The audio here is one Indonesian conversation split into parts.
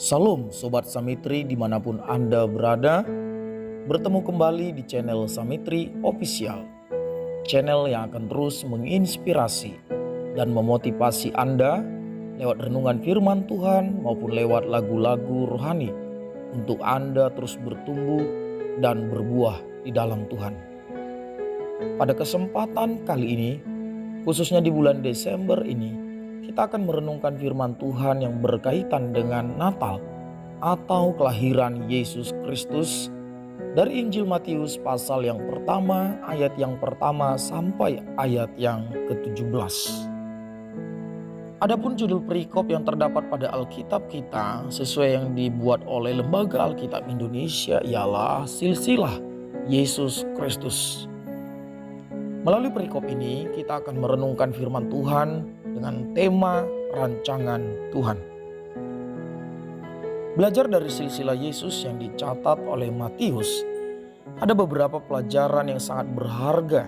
Salam Sobat Samitri dimanapun Anda berada. Bertemu kembali di channel Samitri Official, channel yang akan terus menginspirasi dan memotivasi Anda lewat renungan firman Tuhan maupun lewat lagu-lagu rohani untuk Anda terus bertumbuh dan berbuah di dalam Tuhan. Pada kesempatan kali ini, khususnya di bulan Desember ini, kita akan merenungkan firman Tuhan yang berkaitan dengan Natal atau kelahiran Yesus Kristus dari Injil Matius pasal yang pertama, ayat yang pertama sampai ayat yang ke-17. Adapun judul perikop yang terdapat pada Alkitab kita sesuai yang dibuat oleh Lembaga Alkitab Indonesia ialah Silsilah Yesus Kristus. Melalui perikop ini kita akan merenungkan firman Tuhan dengan tema rancangan Tuhan. Belajar dari silsilah Yesus yang dicatat oleh Matius, ada beberapa pelajaran yang sangat berharga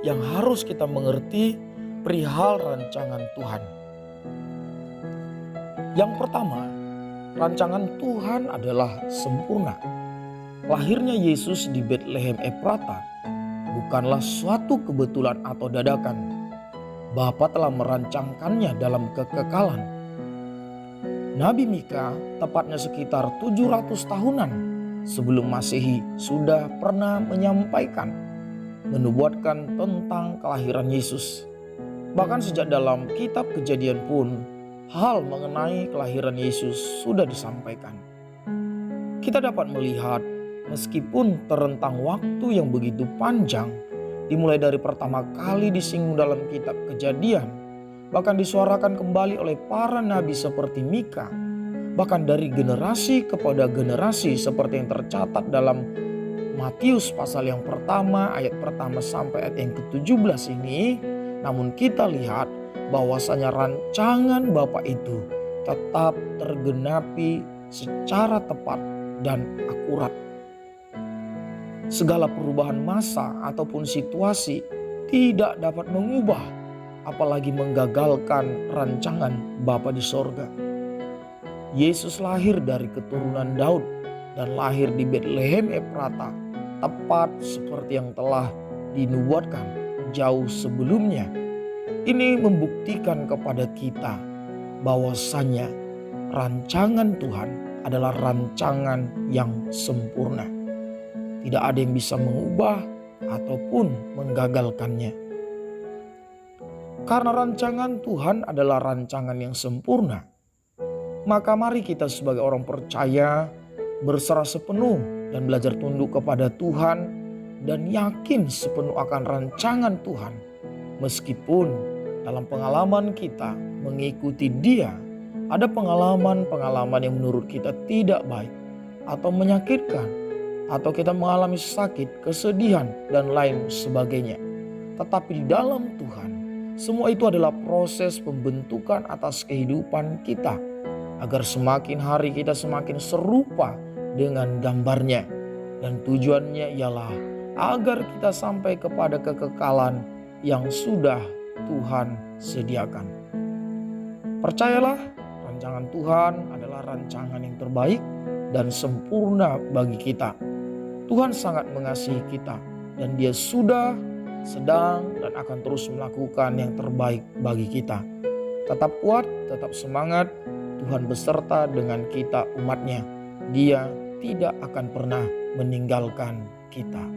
yang harus kita mengerti perihal rancangan Tuhan. Yang pertama, rancangan Tuhan adalah sempurna. Lahirnya Yesus di Betlehem Efrata bukanlah suatu kebetulan atau dadakan. Bapa telah merancangkannya dalam kekekalan. Nabi Mika tepatnya sekitar 700 tahunan sebelum Masehi sudah pernah menyampaikan, menubuatkan tentang kelahiran Yesus. Bahkan sejak dalam kitab Kejadian pun hal mengenai kelahiran Yesus sudah disampaikan. Kita dapat melihat meskipun terentang waktu yang begitu panjang, dimulai dari pertama kali disinggung dalam kitab Kejadian, bahkan disuarakan kembali oleh para nabi seperti Mika, bahkan dari generasi kepada generasi seperti yang tercatat dalam Matius pasal yang pertama, ayat pertama sampai ayat yang ke-17 ini. Namun kita lihat bahwasanya rancangan Bapa itu tetap tergenapi secara tepat dan akurat. Segala perubahan masa ataupun situasi tidak dapat mengubah, apalagi menggagalkan rancangan Bapa di sorga. Yesus lahir dari keturunan Daud dan lahir di Betlehem Efrata, tepat seperti yang telah dinubuatkan jauh sebelumnya. Ini membuktikan kepada kita bahwasanya rancangan Tuhan adalah rancangan yang sempurna. Tidak ada yang bisa mengubah ataupun menggagalkannya. Karena rancangan Tuhan adalah rancangan yang sempurna, maka mari kita sebagai orang percaya berserah sepenuh dan belajar tunduk kepada Tuhan dan yakin sepenuh akan rancangan Tuhan. Meskipun dalam pengalaman kita mengikuti Dia, ada pengalaman-pengalaman yang menurut kita tidak baik atau menyakitkan, atau kita mengalami sakit, kesedihan, dan lain sebagainya. Tetapi di dalam Tuhan, semua itu adalah proses pembentukan atas kehidupan kita, agar semakin hari kita semakin serupa dengan gambarnya. Dan tujuannya ialah agar kita sampai kepada kekekalan yang sudah Tuhan sediakan. Percayalah, rancangan Tuhan adalah rancangan yang terbaik dan sempurna bagi kita. Tuhan sangat mengasihi kita dan Dia sudah, sedang, dan akan terus melakukan yang terbaik bagi kita. Tetap kuat, tetap semangat. Tuhan beserta dengan kita umatnya. Dia tidak akan pernah meninggalkan kita.